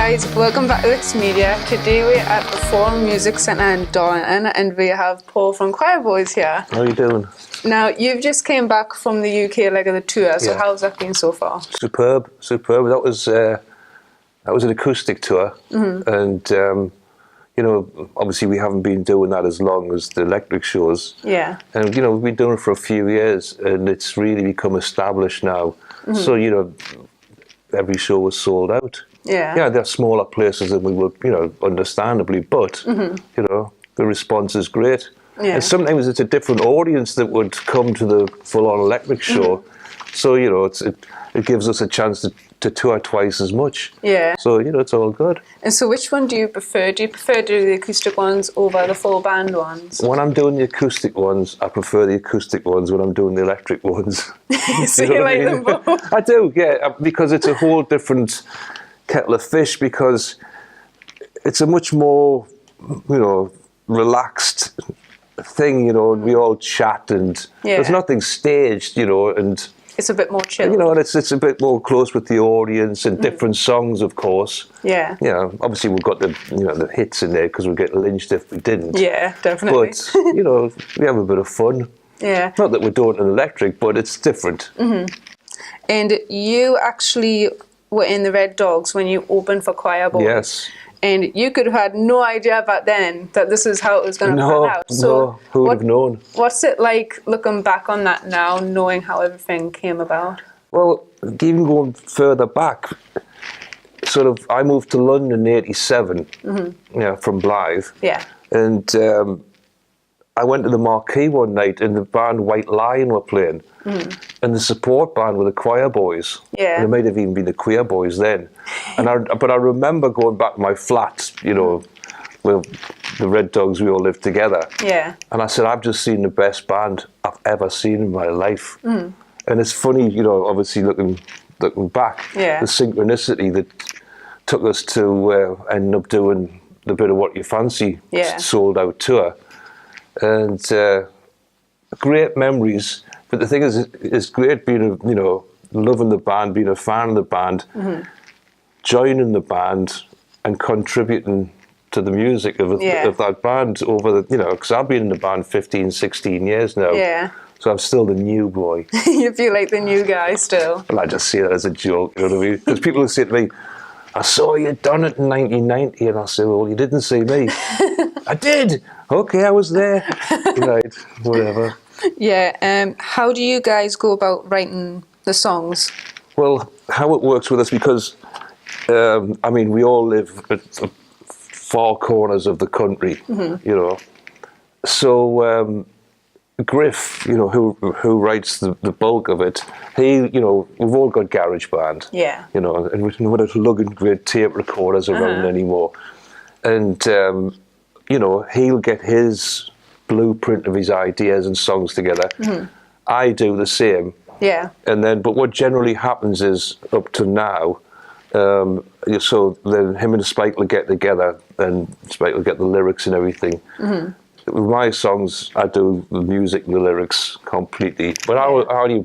guys, welcome back to Lixx Media. Today we're at the Forum Music Centre in Darlington and we have Paul from Quireboys here. How are you doing? Now, you've just came back from the UK leg of the tour, so how's that been so far? Superb. That was an acoustic tour, and you know, obviously we haven't been doing that as long as the electric shows. Yeah. And you know, we've been doing it for a few years, and it's really become established now. So you know, every show was sold out. Yeah. Yeah, they're smaller places than we would, you know, understandably, but you know, the response is great. Yeah. And sometimes it's a different audience that would come to the full-on electric show. So, you know, it gives us a chance to tour twice as much. Yeah. So, you know, it's all good. And so which one do you prefer? Do you prefer to do the acoustic ones over the full band ones? When I'm doing the acoustic ones, I prefer the acoustic ones when I'm doing the electric ones. So you like them both? I do, yeah, because it's a whole different kettle of fish, because it's a much more, you know, relaxed thing, you know, and we all chat and there's nothing staged, you know, and it's a bit more chill. You know, and it's a bit more close with the audience and different songs, of course. Yeah. You know, obviously we've got the, you know, the hits in there because we'd get lynched if we didn't. Yeah, definitely. But, you know, we have a bit of fun. Yeah. Not that we're doing an electric, but it's different. And you actually were in the Red Dogs when you opened for Quireboys. Yes. And you could have had no idea back then that this is how it was going to pan out. So no, who would have known? What's it like looking back on that now, knowing how everything came about? Well, even going further back, sort of, I moved to London in '87, you know, from Blythe. Yeah. And I went to the Marquee one night and the band White Lion were playing. And the support band were the Quireboys. Yeah. And it might have even been the Quireboys then. But I remember going back to my flat, you know, with the Red Dogs, we all lived together. Yeah. And I said, I've just seen the best band I've ever seen in my life. And it's funny, you know, obviously looking back, the synchronicity that took us to end up doing the Bit of What You Fancy sold out tour. And great memories. But the thing is, it's great being, you know, loving the band, being a fan of the band, joining the band and contributing to the music of that band over the, you know, because I've been in the band 15, 16 years now. Yeah. So I'm still the new boy. You feel like the new guy still. Well, I just see that as a joke, you know what I mean? Because people will say to me, I saw you done it in 1990, and I say, well, you didn't see me. I did. Okay, I was there. Right, whatever. Yeah. How do you guys go about writing the songs? Well, how it works with us, because I mean, we all live at far corners of the country, you know. So Griff, you know, who writes the bulk of it, he, you know, we've all got GarageBand, you know, and we're not lugging great tape recorders around anymore. And you know, he'll get his blueprint of his ideas and songs together. I do the same. Yeah. And then, but what generally happens is, up to now, so then him and Spike will get together, and Spike will get the lyrics and everything. With my songs, I do the music and the lyrics completely. But I only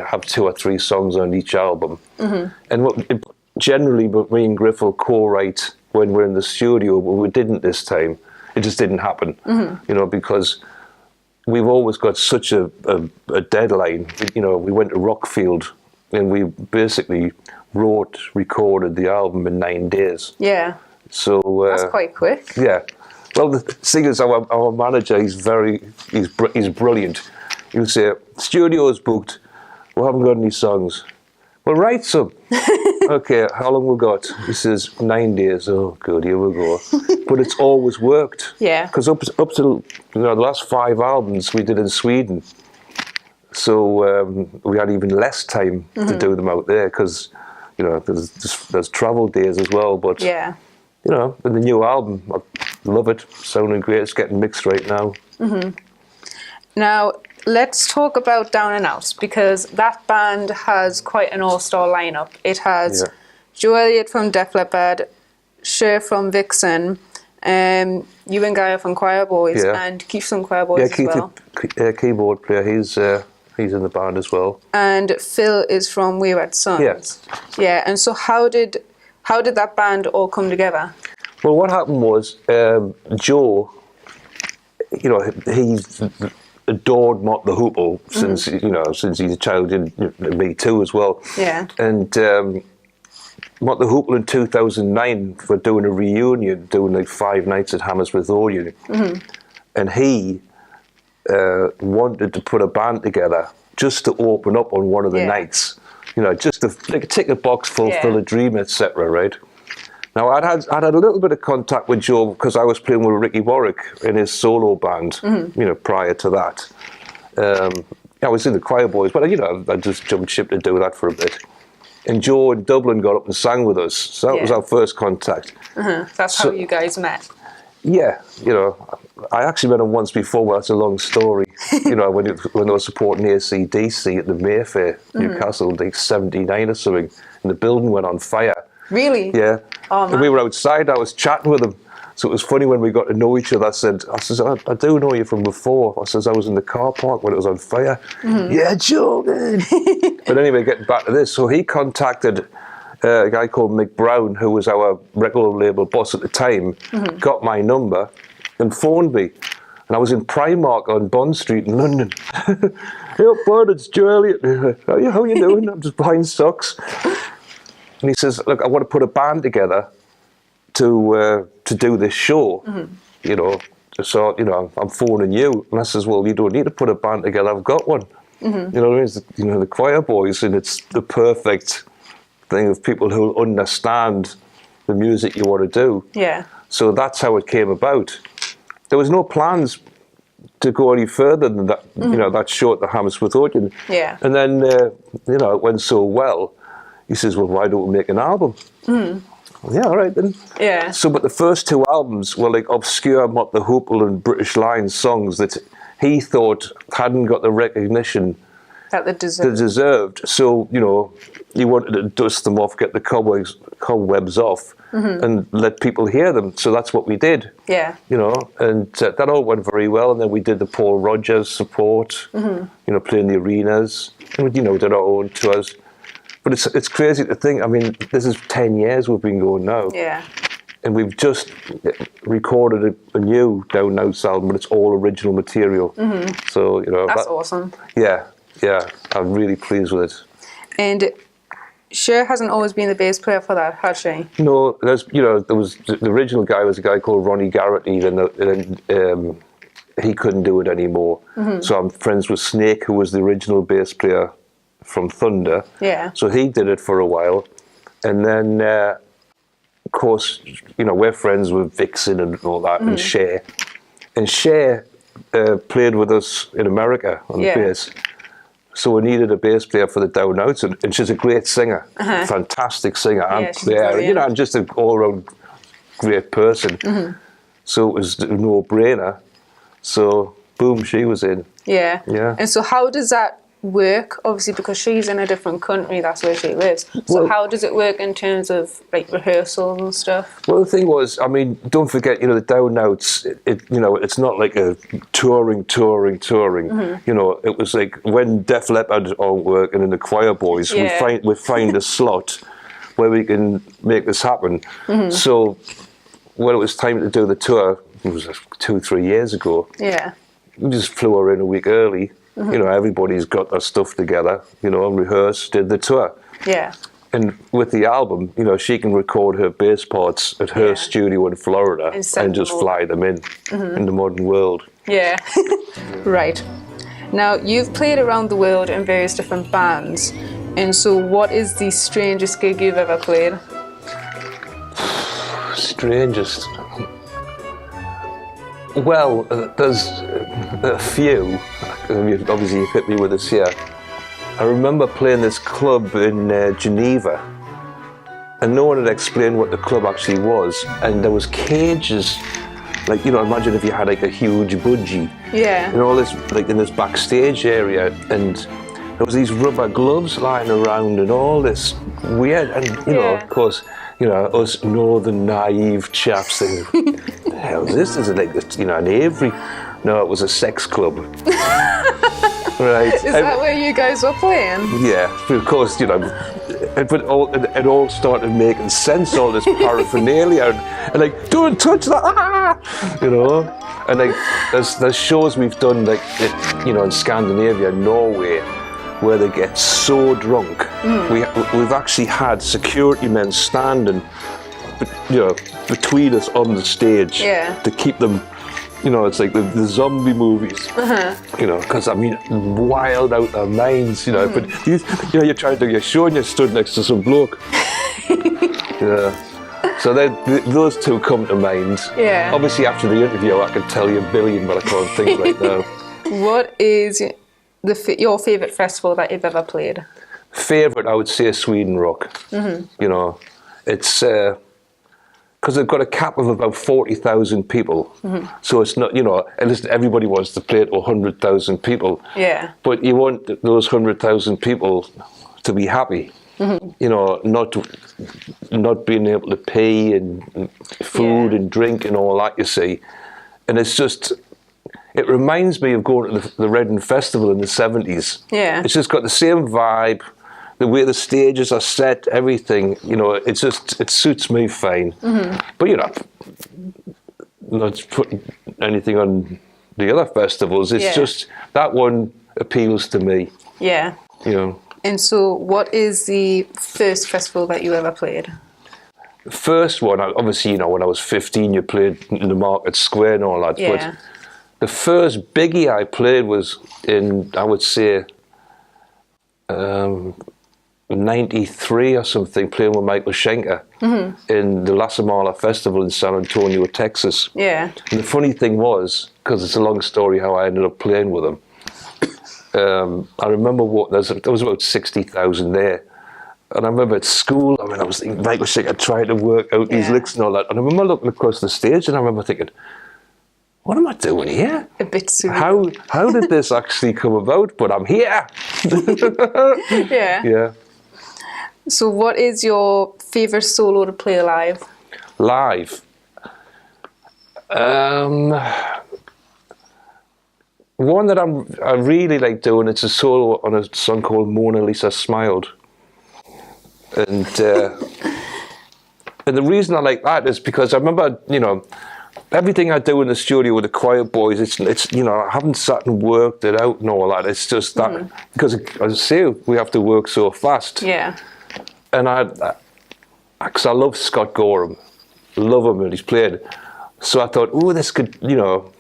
have 2 or 3 songs on each album. And generally, but me and Griff will co-write when we're in the studio, but we didn't this time. It just didn't happen, you know, because we've always got such a deadline. You know, we went to Rockfield and we basically recorded the album in 9 days. Yeah. So that's quite quick. Yeah. Well, the thing is, our manager, he's brilliant. He would say, studio's booked, we haven't got any songs. Well, write some. Okay, how long we got? He says, 9 days. Oh, good, here we go. But it's always worked. Yeah. Because up to you know, the last 5 albums we did in Sweden. So we had even less time to do them out there because, you know, there's travel days as well. But, yeah, you know, with the new album, I love it. Sounding great. It's getting mixed right now. Now, let's talk about Down and Out, because that band has quite an all-star lineup. It has Joe Elliot from Def Leppard, Cher from Vixen, you and Guy from Quireboys, and Keith from Quireboys as well. Yeah, Keith, keyboard player, he's in the band as well. And Phil is from We Red Sons. Yes. Yeah, and so how did How did that band all come together? Well, what happened was Joe, you know, he's adored Mott the Hoople since since he's a child, and me too as well. Yeah. And Mott the Hoople in 2009 were doing a reunion, doing like 5 nights at Hammersmith Odeon, and he wanted to put a band together just to open up on one of the nights, you know, just to like a ticket box, fulfill a dream, etc. Right. Now, I'd had a little bit of contact with Joe because I was playing with Ricky Warwick in his solo band, you know, prior to that. I was in the Quireboys, but, you know, I just jumped ship to do that for a bit. And Joe in Dublin got up and sang with us. So that was our first contact. That's how you guys met. Yeah, you know, I actually met him once before, but that's a long story. You know, when they were supporting AC/DC at the Mayfair, Newcastle, like 79 or something, and the building went on fire. Really? Yeah. Oh, man. And we were outside, I was chatting with him. So it was funny when we got to know each other. I said, I do know you from before. I says, I was in the car park when it was on fire. Yeah, joking. But anyway, getting back to this. So he contacted a guy called Mick Brown, who was our record label boss at the time, got my number and phoned me. And I was in Primark on Bond Street in London. Hey, bud, it's Joe Elliot. How you doing? I'm just buying socks. And he says, look, I want to put a band together to do this show, you know. So, you know, I'm phoning you. And I says, well, you don't need to put a band together. I've got one. You know what I mean? It's, you know, the Quireboys, and it's the perfect thing of people who understand the music you want to do. Yeah. So that's how it came about. There was no plans to go any further than that, you know, that show at the Hammersmith Odeon. Yeah. And then, you know, it went so well. He says, well, why don't we make an album? Well, yeah, all right then. Yeah. So, but the first 2 albums were like obscure Mott the Hoople and British Lions songs that he thought hadn't got the recognition That they deserved. deserved. So, you know, he wanted to dust them off, get the cobwebs off, and let people hear them. So that's what we did. Yeah. You know, and that all went very well. And then we did the Paul Rodgers support, you know, playing the arenas, and, you know, did our own tours. But it's crazy to think, I mean, this is 10 years we've been going now. Yeah. And we've just recorded a new Down and Out album, but it's all original material. So, you know. That's awesome. Yeah, I'm really pleased with it. And Cher hasn't always been the bass player for that, has she? No, there was the original guy was a guy called Ronnie Garrity, and he couldn't do it anymore. So I'm friends with Snake, who was the original bass player from Thunder. Yeah. So he did it for a while. And then, of course, you know, we're friends with Vixen and all that, and Cher. And Cher played with us in America on the bass. So we needed a bass player for the Down Outs, and she's a great singer, fantastic singer and player, you know, and just an all-round great person. So it was a no-brainer. So boom, she was in. Yeah. Yeah. And so how does that work? Obviously, because she's in a different country, that's where she lives. So Well, how does it work in terms of like rehearsals and stuff? Well, the thing was, I mean, don't forget, you know, the Down Outs, you know, it's not like a touring. You know, it was like when Def Leppard aren't working in the Quireboys, we find a slot where we can make this happen. So when it was time to do the tour, it was 2-3 years ago. Yeah. We just flew her in a week early. You know, everybody's got their stuff together, you know, and rehearsed, did the tour. Yeah. And with the album, you know, she can record her bass parts at her studio in Florida and just fly them in the modern world. Yeah. Right. Now, you've played around the world in various different bands. And so what is the strangest gig you've ever played? Strangest? Well, there's a few. I mean, obviously, you've hit me with this here. I remember playing this club in Geneva, and no one had explained what the club actually was. And there was cages, like, you know, imagine if you had like a huge budgie. Yeah. And all this, like in this backstage area, and there was these rubber gloves lying around and all this weird, and, you know, of course, you know, us northern naive chaps thinking, the hell is this? Is it like, you know, an Avery? No, it was a sex club. Right. Is that where you guys were playing? Yeah, of course, you know, it all started making sense, all this paraphernalia, and like, don't touch that, you know. And like, there's shows we've done, like, you know, in Scandinavia, Norway, where they get so drunk. We've actually had security men standing, you know, between us on the stage to keep them. You know, it's like the zombie movies, you know, because I mean, wild out their minds, you know. But you know, you're trying to do your show and you're stood next to some bloke. So those two come to mind. Yeah. Obviously, after the interview, I could tell you a billion, but I can't think right now. What is your favourite festival that you've ever played? Favourite, I would say Sweden Rock. You know, it's. Because they've got a cap of about 40,000 people. So it's not, you know, and everybody wants to play to 100,000 people. Yeah. But you want those 100,000 people to be happy. You know, not being able to pay and food and drink and all that, you see. And it's just, it reminds me of going to the Reading Festival in the 70s. Yeah. It's just got the same vibe. The way the stages are set, everything, you know, it suits me fine. But, you know, not putting anything on the other festivals. It's just, that one appeals to me. Yeah. You know. And so what is the first festival that you ever played? The first one, obviously, you know, when I was 15, you played in the Market Square and all that. Yeah. But the first biggie I played was in, I would say, 93 or something, playing with Michael Schenker in the La Samala Festival in San Antonio, Texas. Yeah. And the funny thing was, because it's a long story how I ended up playing with him, I remember there was about 60,000 there. And I remember at school, I was thinking, Michael Schenker trying to work out these licks and all that. And I remember looking across the stage and I remember thinking, what am I doing here? A bit soon. How did this actually come about? But I'm here. Yeah. So what is your favourite solo to play live? Live? One that I really like doing, it's a solo on a song called Mona Lisa Smiled. And the reason I like that is because I remember, you know, everything I do in the studio with the Quireboys, it's you know, I haven't sat and worked it out and all that. It's just that, because as I say, we have to work so fast. Yeah. And because I love Scott Gorham, love him and he's played. So I thought, oh, this could, you know,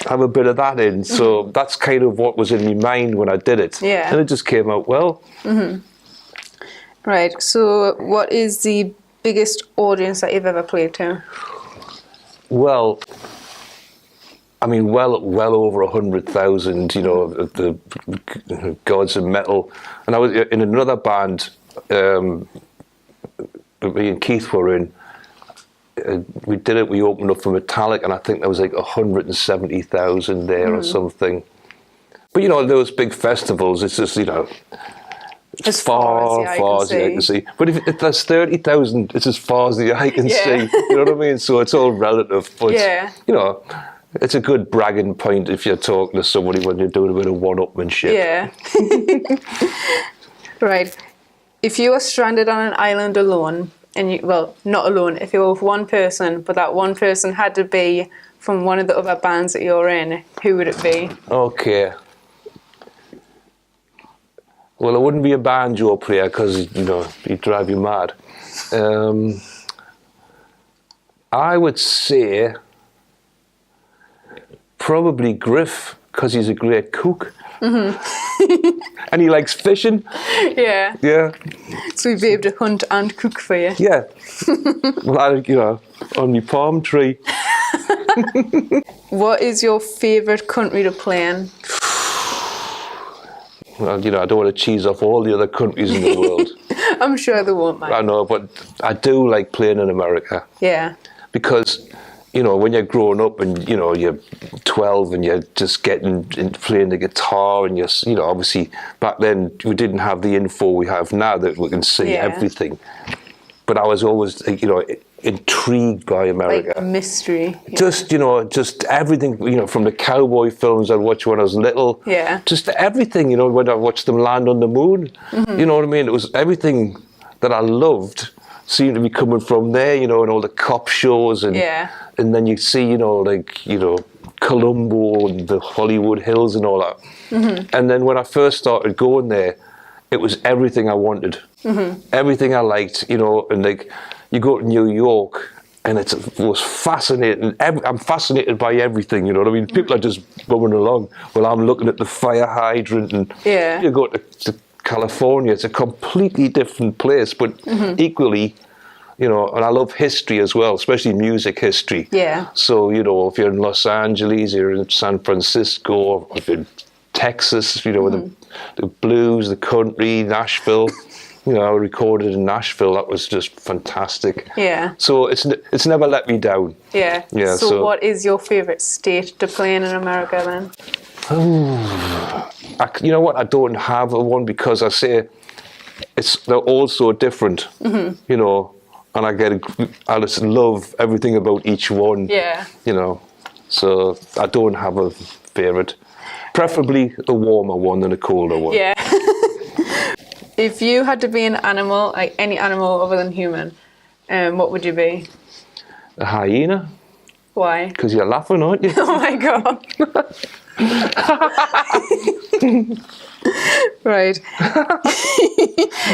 have a bit of that in. So that's kind of what was in my mind when I did it. Yeah. And it just came out well. Right. So what is the biggest audience that you've ever played to? Well, I mean, well over 100,000, you know, the Gods of Metal. And I was in another band, me and Keith were in. We did it, we opened up for Metallic, and I think there was like 170,000 there or something. But, you know, those big festivals, it's just, you know, as far as the eye can see. But if there's 30,000, it's as far as the eye can see. You know what I mean? So it's all relative. But, you know, it's a good bragging point if you're talking to somebody when you're doing a bit of one-upmanship. Yeah. Right. If you were stranded on an island alone, and you, well, not alone, if you were with one person, but that one person had to be from one of the other bands that you're in, who would it be? Okay. Well, it wouldn't be a banjo player because, you know, he'd drive you mad. I would say probably Griff, because he's a great cook. And he likes fishing. Yeah. Yeah. So he'd be able to hunt and cook for you. Yeah. Well, you know, on your palm tree. What is your favourite country to play in? Well, you know, I don't want to cheese off all the other countries in the world. I'm sure they won't mind. I know, but I do like playing in America. Yeah. Because, you know, when you're growing up and, you know, you're 12 and you're just getting into playing the guitar and you're, you know, obviously back then we didn't have the info we have now that we can see everything. But I was always, you know, intrigued by America. Like mystery. Yeah. Just, you know, just everything, you know, from the cowboy films I'd watch when I was little. Yeah. Just everything, you know, when I watched them land on the moon. You know what I mean? It was everything that I loved seemed to be coming from there, you know, and all the cop shows. And then you see, you know, like, you know, Columbo and the Hollywood Hills and all that. And then when I first started going there, it was everything I wanted. Everything I liked, you know, and like, you go to New York and it was fascinating. I'm fascinated by everything, you know what I mean? People are just bumming along while I'm looking at the fire hydrant. And you go to California, it's a completely different place, but equally, you know, and I love history as well, especially music history. Yeah. So, you know, if you're in Los Angeles, you're in San Francisco, or if you're in Texas, you know, the blues, the country, Nashville. You know, I recorded in Nashville. That was just fantastic. Yeah. So it's never let me down. Yeah. Yeah. So what is your favourite state to play in America then? You know what? I don't have a one because I say they're all so different. You know, and I just love everything about each one. Yeah. You know, so I don't have a favourite. Preferably a warmer one than a colder one. Yeah. If you had to be an animal, like any animal other than human, what would you be? A hyena. Why? Because you're laughing, aren't you? Oh my god. Right.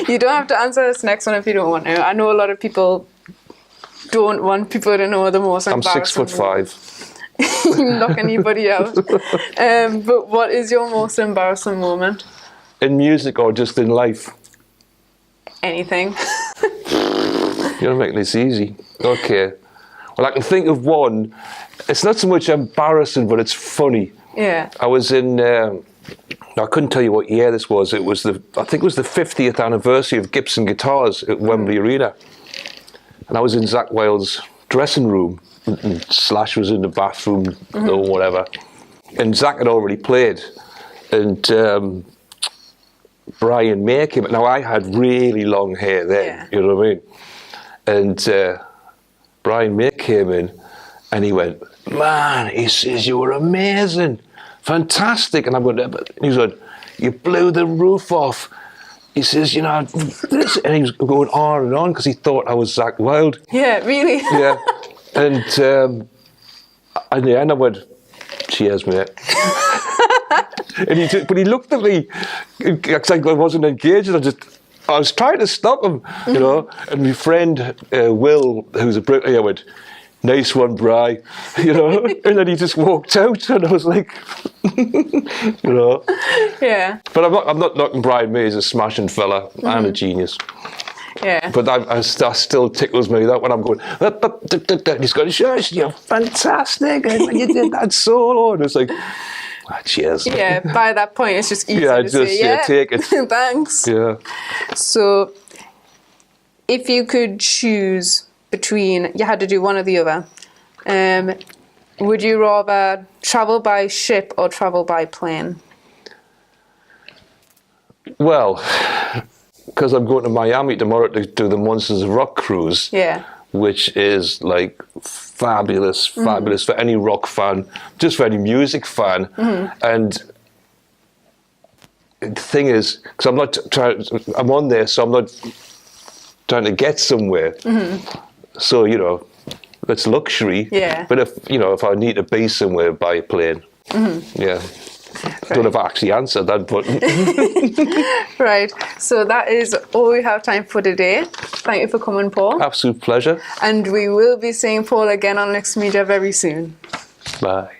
You don't have to answer this next one if you don't want to. I know a lot of people don't want people to know the most embarrassing. I'm 6'5". Knock anybody out. But what is your most embarrassing moment? In music or just in life? Anything. You're making this easy. Okay. Well, I can think of one. It's not so much embarrassing, but it's funny. Yeah. I was in, I couldn't tell you what year this was. I think it was the 50th anniversary of Gibson Guitars at Wembley Arena. And I was in Zakk Wylde's dressing room. And Slash was in the bathroom or whatever. And Zakk had already played. And Brian May came. Now I had really long hair then, you know what I mean? And Brian May came in and he went, man, he says, you were amazing, fantastic. And I'm going, he said, you blew the roof off. He says, you know, this, and he was going on and on because he thought I was Zakk Wylde. Yeah, really? Yeah. And in the end I went, cheers, mate. And but he looked at me like I wasn't engaged. I was trying to stop him, you know. And my friend Will, who's a Brit, I went, nice one, Bri, you know. And then he just walked out, and I was like, you know. Yeah. But I'm not knocking Brian May. He's a smashing fella and a genius. Yeah. But I still tickles me that when I'm going, he's going, shush, you're fantastic, and you did that solo, and it's like, cheers. Yeah, by that point it's just easy to say, take it. Thanks. Yeah. So, if you could choose between, you had to do one or the other, would you rather travel by ship or travel by plane? Well, because I'm going to Miami tomorrow to do the Monsters of Rock cruise. Yeah. Which is like fabulous for any rock fan, just for any music fan. And the thing is, because I'm on there, so I'm not trying to get somewhere. So, you know, it's luxury. Yeah. But if I need to be somewhere by plane, yeah. I don't know if I actually answered that, but... Right, so that is all we have time for today. Thank you for coming, Paul. Absolute pleasure. And we will be seeing Paul again on Lixx Media very soon. Bye.